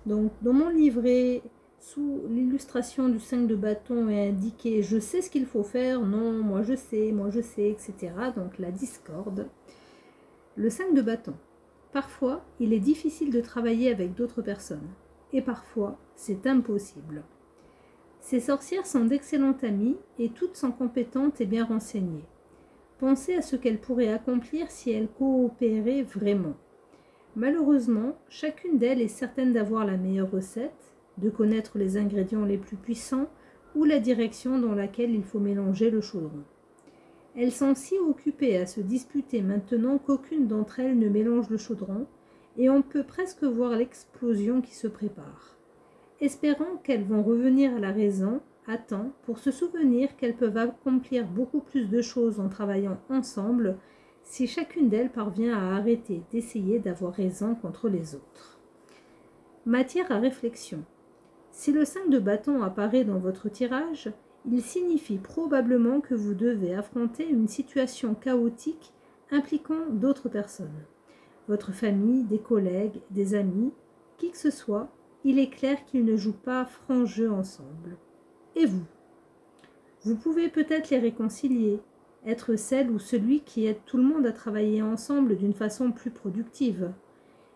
A: Donc dans mon livret, sous l'illustration du 5 de bâton est indiqué « Je sais ce qu'il faut faire »,« Non, moi je sais », etc. Donc la discorde. Le 5 de bâton. Parfois, il est difficile de travailler avec d'autres personnes. Et parfois, c'est impossible. Ces sorcières sont d'excellentes amies et toutes sont compétentes et bien renseignées. Pensez à ce qu'elles pourraient accomplir si elles coopéraient vraiment. Malheureusement, chacune d'elles est certaine d'avoir la meilleure recette, de connaître les ingrédients les plus puissants ou la direction dans laquelle il faut mélanger le chaudron. Elles sont si occupées à se disputer maintenant qu'aucune d'entre elles ne mélange le chaudron et on peut presque voir l'explosion qui se prépare. Espérant qu'elles vont revenir à la raison à temps pour se souvenir qu'elles peuvent accomplir beaucoup plus de choses en travaillant ensemble si chacune d'elles parvient à arrêter d'essayer d'avoir raison contre les autres. Matière à réflexion. Si le 5 de bâton apparaît dans votre tirage, il signifie probablement que vous devez affronter une situation chaotique impliquant d'autres personnes. Votre famille, des collègues, des amis, qui que ce soit, il est clair qu'ils ne jouent pas franc jeu ensemble. Et vous? Vous pouvez peut-être les réconcilier, être celle ou celui qui aide tout le monde à travailler ensemble d'une façon plus productive.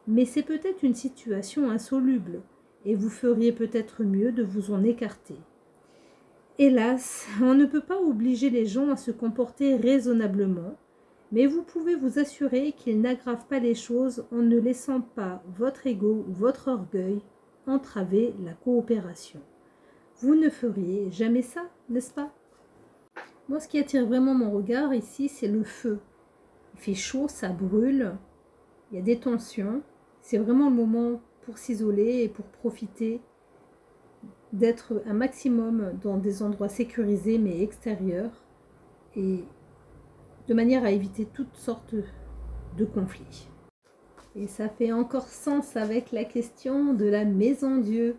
A: Mais c'est peut-être une situation insoluble, et vous feriez peut-être mieux de vous en écarter. Hélas, on ne peut pas obliger les gens à se comporter raisonnablement, mais vous pouvez vous assurer qu'ils n'aggravent pas les choses en ne laissant pas votre ego ou votre orgueil entraver la coopération. Vous ne feriez jamais ça, n'est-ce pas? Moi, ce qui attire vraiment mon regard ici, c'est le feu. Il fait chaud, ça brûle, il y a des tensions. C'est vraiment le moment pour s'isoler et pour profiter d'être un maximum dans des endroits sécurisés mais extérieurs et de manière à éviter toutes sortes de conflits. Et ça fait encore sens avec la question de la maison Dieu.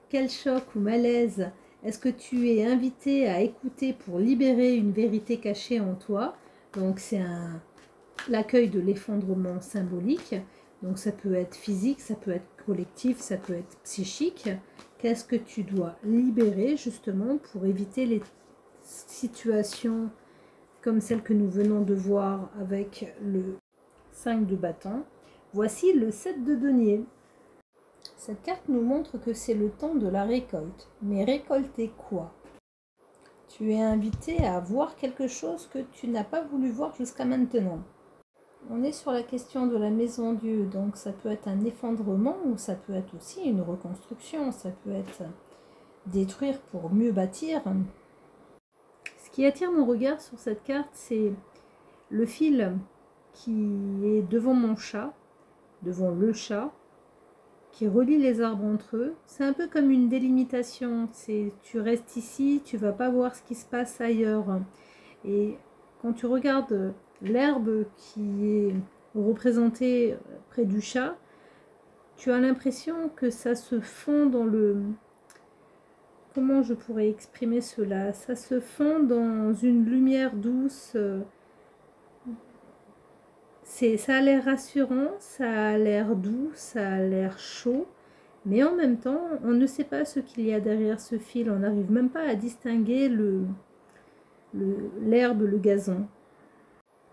A: Quel choc ou malaise est-ce que tu es invité à écouter pour libérer une vérité cachée en toi? Donc c'est l'accueil de l'effondrement symbolique. Donc ça peut être physique, ça peut être collectif, ça peut être psychique. Qu'est-ce que tu dois libérer justement pour éviter les situations comme celle que nous venons de voir avec le 5 de bâton? Voici le 7 de denier. Cette carte nous montre que c'est le temps de la récolte. Mais récolter quoi? Tu es invité à voir quelque chose que tu n'as pas voulu voir jusqu'à maintenant. On est sur la question de la maison Dieu, donc ça peut être un effondrement ou ça peut être aussi une reconstruction, ça peut être détruire pour mieux bâtir. Ce qui attire mon regard sur cette carte, c'est le fil qui est devant mon chat, devant le chat, qui relie les arbres entre eux. C'est un peu comme une délimitation. Tu restes ici, tu vas pas voir ce qui se passe ailleurs. Et quand tu regardes l'herbe qui est représentée près du chat, tu as l'impression que ça se fond dans le... Comment je pourrais exprimer cela? Ça se fond dans une lumière douce. Ça a l'air rassurant, ça a l'air doux, ça a l'air chaud, mais en même temps, on ne sait pas ce qu'il y a derrière ce fil. On n'arrive même pas à distinguer l'herbe, le gazon.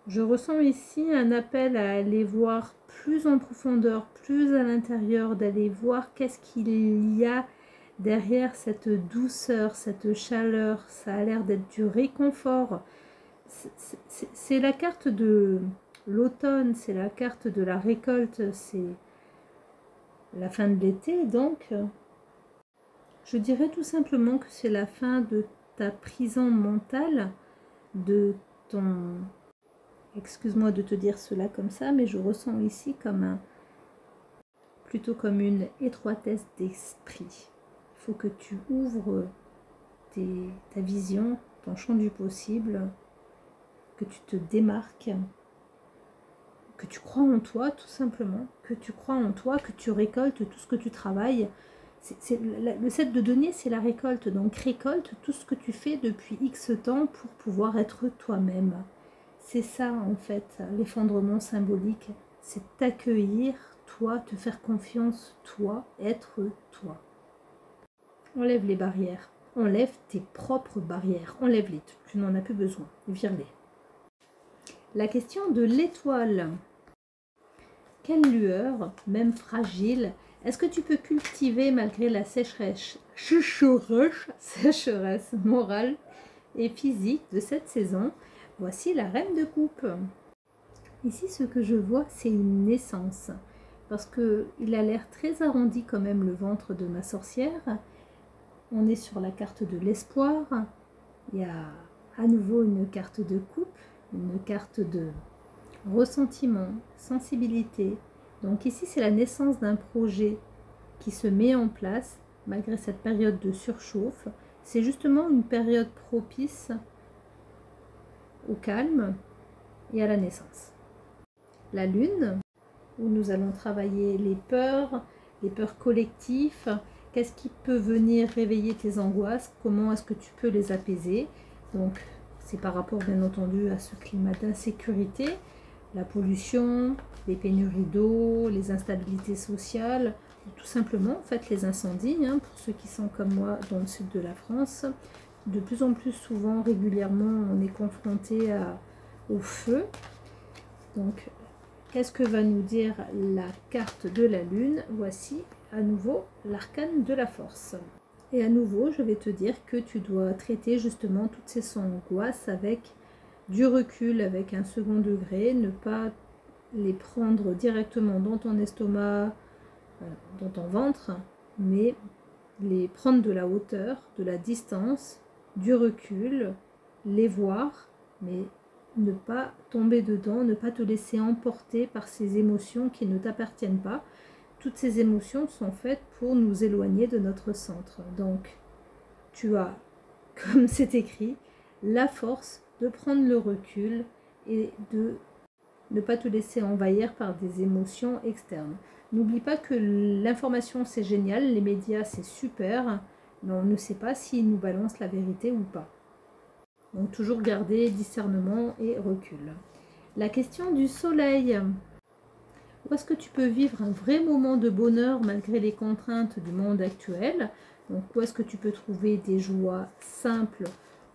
A: Je ressens ici un appel à aller voir plus en profondeur, plus à l'intérieur, d'aller voir qu'est-ce qu'il y a derrière cette douceur, cette chaleur. Ça a l'air d'être du réconfort. C'est la carte de... L'automne, c'est la carte de la récolte, c'est la fin de l'été, donc je dirais tout simplement que c'est la fin de ta prison mentale, de ton... Excuse-moi de te dire cela comme ça, mais je ressens ici comme plutôt comme une étroitesse d'esprit. Il faut que tu ouvres ta vision, ton champ du possible, que tu te démarques, que tu crois en toi, tout simplement, que tu crois en toi, que tu récoltes tout ce que tu travailles. Le 7 de denier, c'est la récolte. Donc récolte tout ce que tu fais depuis X temps pour pouvoir être toi-même. C'est ça en fait, l'effondrement symbolique. C'est t'accueillir, toi, te faire confiance, toi, être toi. Enlève les barrières. Enlève tes propres barrières. Enlève-les. Tu n'en as plus besoin. Vire-les. La question de l'étoile. Quelle lueur, même fragile, est-ce que tu peux cultiver malgré la sécheresse morale et physique de cette saison? Voici la reine de coupe. Ici, ce que je vois, c'est une naissance. Parce qu'il a l'air très arrondi quand même, le ventre de ma sorcière. On est sur la carte de l'espoir. Il y a à nouveau une carte de coupe, une carte de ressentiment, sensibilité. Donc ici, c'est la naissance d'un projet qui se met en place malgré cette période de surchauffe. C'est justement une période propice au calme et à la naissance. La lune, où nous allons travailler les peurs collectives. Qu'est-ce qui peut venir réveiller tes angoisses? Comment est-ce que tu peux les apaiser? Donc, c'est par rapport, bien entendu, à ce climat d'insécurité, la pollution, les pénuries d'eau, les instabilités sociales, ou tout simplement, en fait, les incendies, pour ceux qui sont comme moi dans le sud de la France. De plus en plus souvent, régulièrement, on est confronté au feu. Donc, qu'est-ce que va nous dire la carte de la lune? Voici à nouveau l'arcane de la force. Et à nouveau, je vais te dire que tu dois traiter justement toutes ces angoisses avec du recul, avec un second degré, ne pas les prendre directement dans ton estomac, dans ton ventre, mais les prendre de la hauteur, de la distance, du recul, les voir, mais ne pas tomber dedans, ne pas te laisser emporter par ces émotions qui ne t'appartiennent pas. Toutes ces émotions sont faites pour nous éloigner de notre centre. Donc, tu as, comme c'est écrit, la force de prendre le recul et de ne pas te laisser envahir par des émotions externes. N'oublie pas que l'information, c'est génial, les médias, c'est super, mais on ne sait pas s'ils nous balancent la vérité ou pas. Donc, toujours garder discernement et recul. La question du soleil. Où est-ce que tu peux vivre un vrai moment de bonheur malgré les contraintes du monde actuel? Donc, où est-ce que tu peux trouver des joies simples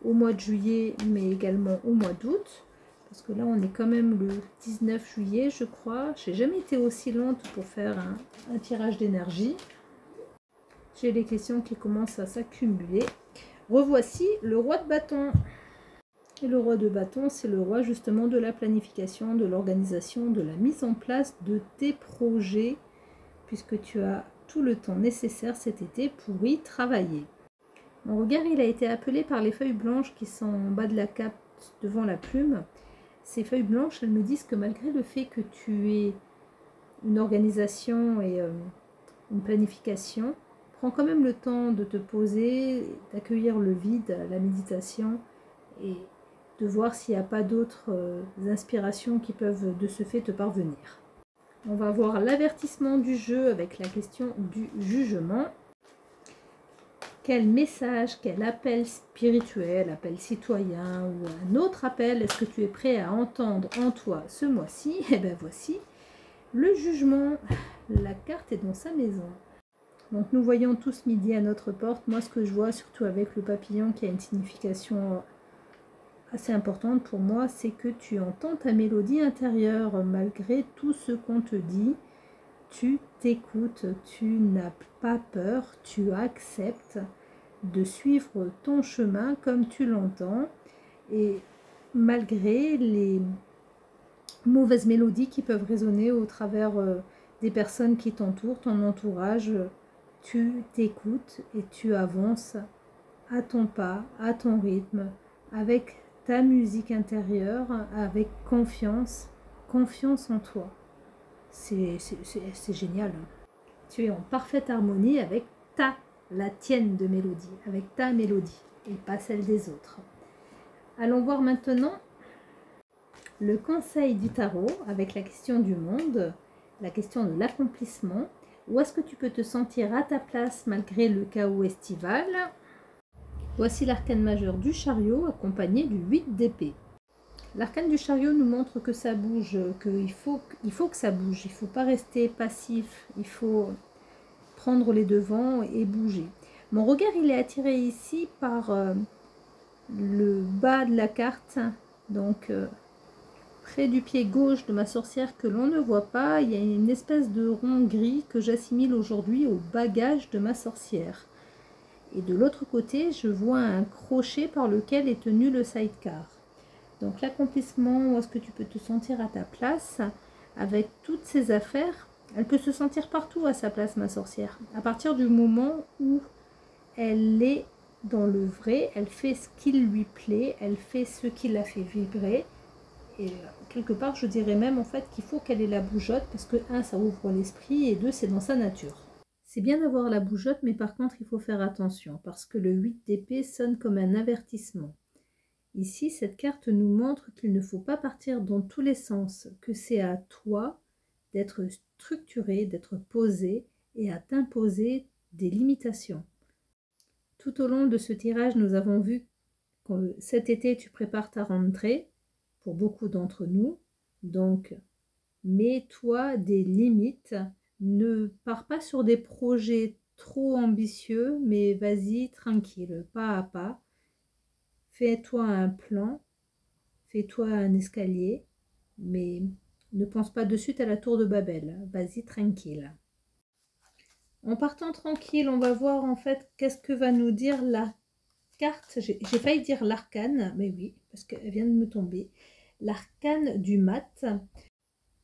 A: au mois de juillet, mais également au mois d'août? Parce que là, on est quand même le 19 juillet, je crois. Je n'ai jamais été aussi lente pour faire un tirage d'énergie. J'ai les questions qui commencent à s'accumuler. Revoici le roi de bâton. Et le roi de bâton, c'est le roi justement de la planification, de l'organisation, de la mise en place de tes projets, puisque tu as tout le temps nécessaire cet été pour y travailler. Mon regard, il a été appelé par les feuilles blanches qui sont en bas de la cape devant la plume. Ces feuilles blanches, elles me disent que malgré le fait que tu aies une organisation et une planification, prends quand même le temps de te poser, d'accueillir le vide, la méditation et de voir s'il n'y a pas d'autres inspirations qui peuvent de ce fait te parvenir. On va voir l'avertissement du jeu avec la question du jugement. Quel message, quel appel spirituel, appel citoyen ou un autre appel est-ce que tu es prêt à entendre en toi ce mois-ci? Eh bien voici le jugement. La carte est dans sa maison. Donc nous voyons tous midi à notre porte. Moi ce que je vois, surtout avec le papillon qui a une signification assez importante pour moi, c'est que tu entends ta mélodie intérieure malgré tout ce qu'on te dit. Tu t'écoutes, tu n'as pas peur, tu acceptes de suivre ton chemin comme tu l'entends et malgré les mauvaises mélodies qui peuvent résonner au travers des personnes qui t'entourent, ton entourage, tu t'écoutes et tu avances à ton pas, à ton rythme, avec ta musique intérieure, avec confiance en toi. C'est génial. Tu es en parfaite harmonie avec la tienne de mélodie, avec ta mélodie et pas celle des autres. Allons voir maintenant le conseil du tarot avec la question du monde, la question de l'accomplissement. Où est-ce que tu peux te sentir à ta place malgré le chaos estival? Voici l'arcane majeur du chariot accompagné du 8 d'épée. L'arcane du chariot nous montre que ça bouge, qu'il faut que ça bouge. Il ne faut pas rester passif, il faut prendre les devants et bouger. Mon regard il est attiré ici par le bas de la carte, donc près du pied gauche de ma sorcière que l'on ne voit pas, il y a une espèce de rond gris que j'assimile aujourd'hui au bagage de ma sorcière. Et de l'autre côté, je vois un crochet par lequel est tenu le sidecar. Donc l'accomplissement, où est-ce que tu peux te sentir à ta place avec toutes ces affaires? Elle peut se sentir partout à sa place, ma sorcière. À partir du moment où elle est dans le vrai, elle fait ce qui lui plaît, elle fait ce qui la fait vibrer. Et quelque part, je dirais même en fait qu'il faut qu'elle ait la bougeotte parce que 1, ça ouvre l'esprit et 2, c'est dans sa nature. C'est bien d'avoir la bougeotte, mais par contre, il faut faire attention parce que le 8 d'épée sonne comme un avertissement. Ici, cette carte nous montre qu'il ne faut pas partir dans tous les sens, que c'est à toi d'être structuré, d'être posé et à t'imposer des limitations. Tout au long de ce tirage, nous avons vu que cet été, tu prépares ta rentrée pour beaucoup d'entre nous. Donc, mets-toi des limites. Ne pars pas sur des projets trop ambitieux, mais vas-y tranquille, pas à pas. Fais-toi un plan, fais-toi un escalier, mais ne pense pas de suite à la tour de Babel. Vas-y tranquille. En partant tranquille, on va voir en fait qu'est-ce que va nous dire la carte. J'ai failli dire l'arcane, mais oui, parce qu'elle vient de me tomber. L'arcane du mat.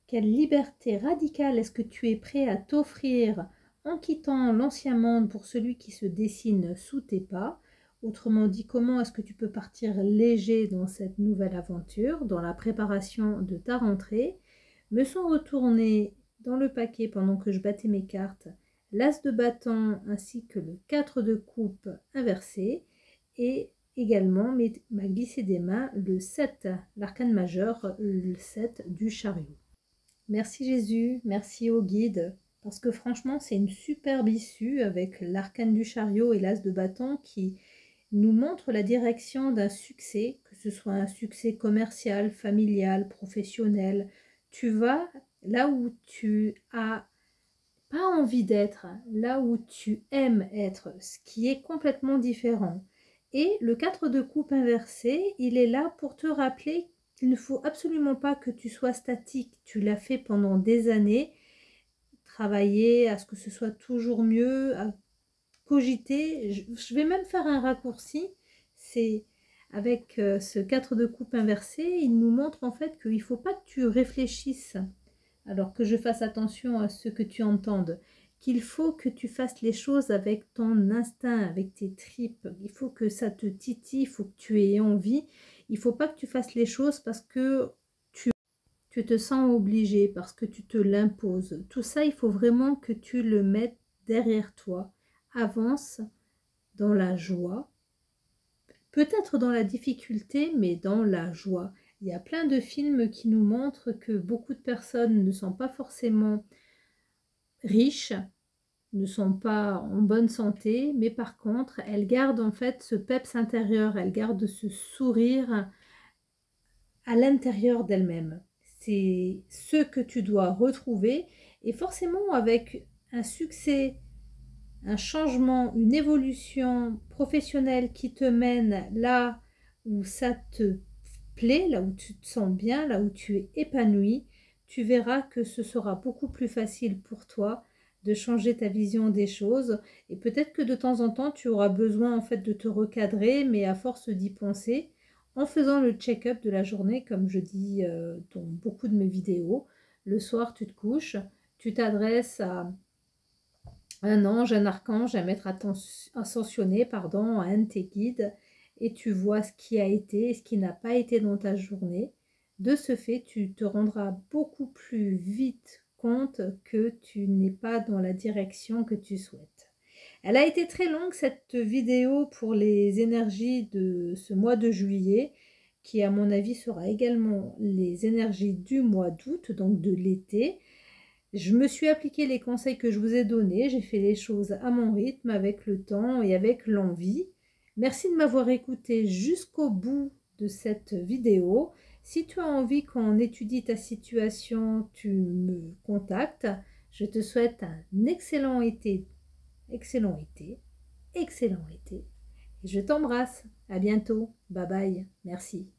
A: Quelle liberté radicale est-ce que tu es prêt à t'offrir en quittant l'ancien monde pour celui qui se dessine sous tes pas? Autrement dit, comment est-ce que tu peux partir léger dans cette nouvelle aventure, dans la préparation de ta rentrée? Me sont retournés dans le paquet pendant que je battais mes cartes l'as de bâton ainsi que le 4 de coupe inversé et également m'a glissé des mains le 7, l'arcane majeur, le 7 du chariot. Merci Jésus, merci au guide, parce que franchement c'est une superbe issue avec l'arcane du chariot et l'as de bâton qui nous montre la direction d'un succès, que ce soit un succès commercial, familial, professionnel. Tu vas là où tu as pas envie d'être, là où tu aimes être, ce qui est complètement différent. Et le 4 de coupe inversé, il est là pour te rappeler qu'il ne faut absolument pas que tu sois statique. Tu l'as fait pendant des années, travailler à ce que ce soit toujours mieux, à cogiter. Je vais même faire un raccourci, c'est avec ce 4 de coupe inversé, il nous montre en fait qu'il ne faut pas que tu réfléchisses alors que je fasse attention à ce que tu entendes, qu'il faut que tu fasses les choses avec ton instinct, avec tes tripes, il faut que ça te titille, il faut que tu aies envie, il ne faut pas que tu fasses les choses parce que tu te sens obligé, parce que tu te l'imposes. Tout ça, il faut vraiment que tu le mettes derrière toi. Avance dans la joie, peut-être dans la difficulté, mais dans la joie. Il y a plein de films qui nous montrent que beaucoup de personnes ne sont pas forcément riches, ne sont pas en bonne santé, mais par contre, elles gardent en fait ce peps intérieur, elles gardent ce sourire à l'intérieur d'elles-mêmes. C'est ce que tu dois retrouver et forcément avec un succès, un changement, une évolution professionnelle qui te mène là où ça te plaît, là où tu te sens bien, là où tu es épanoui, tu verras que ce sera beaucoup plus facile pour toi de changer ta vision des choses et peut-être que de temps en temps tu auras besoin en fait de te recadrer, mais à force d'y penser, en faisant le check-up de la journée, comme je dis dans beaucoup de mes vidéos, le soir tu te couches, tu t'adresses à un ange, un archange, un maître ascensionné, pardon, un de tes guides, et tu vois ce qui a été et ce qui n'a pas été dans ta journée. De ce fait, tu te rendras beaucoup plus vite compte que tu n'es pas dans la direction que tu souhaites. Elle a été très longue cette vidéo pour les énergies de ce mois de juillet qui à mon avis sera également les énergies du mois d'août, donc de l'été. Je me suis appliqué les conseils que je vous ai donnés, j'ai fait les choses à mon rythme, avec le temps et avec l'envie. Merci de m'avoir écouté jusqu'au bout de cette vidéo. Si tu as envie qu'on étudie ta situation, tu me contactes. Je te souhaite un excellent été, excellent été, excellent été. Et je t'embrasse. À bientôt. Bye bye. Merci.